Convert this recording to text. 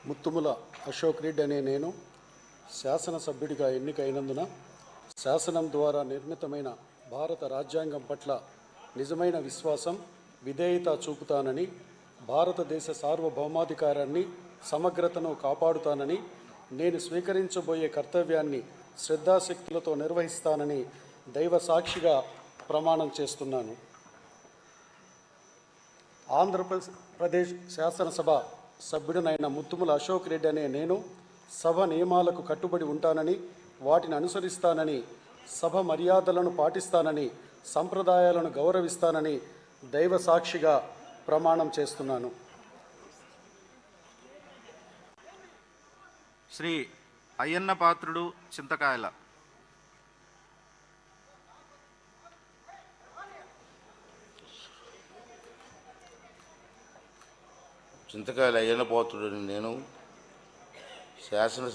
ముత్తుముల అశోక్ రెడ్డి అనే నేను శాసనసభ్యుడిగా ఎన్నికైనందున శాసనం ద్వారా నిర్మితమైన భారత రాజ్యాంగం పట్ల నిజమైన విశ్వాసం, విధేయత చూపుతానని, భారతదేశ సార్వభౌమాధికారాన్ని, సమగ్రతను కాపాడుతానని, నేను స్వీకరించబోయే కర్తవ్యాన్ని శ్రద్ధాశక్తులతో నిర్వహిస్తానని దైవ సాక్షిగా ప్రమాణం చేస్తున్నాను. ఆంధ్రప్రదేశ్ శాసనసభ సభ్యుడినైన ముత్తుముల అశోక్ రెడ్డి అనే నేను సభ నియమాలకు కట్టుబడి ఉంటానని, వాటిని అనుసరిస్తానని, సభ మర్యాదలను పాటిస్తానని, సంప్రదాయాలను గౌరవిస్తానని దైవ సాక్షిగా ప్రమాణం చేస్తున్నాను. శ్రీ అయ్యన్న పాత్రుడు చింతకాయల. చింతకాయల అయ్యన్న పాత్రుడిని నేను శాసనసభ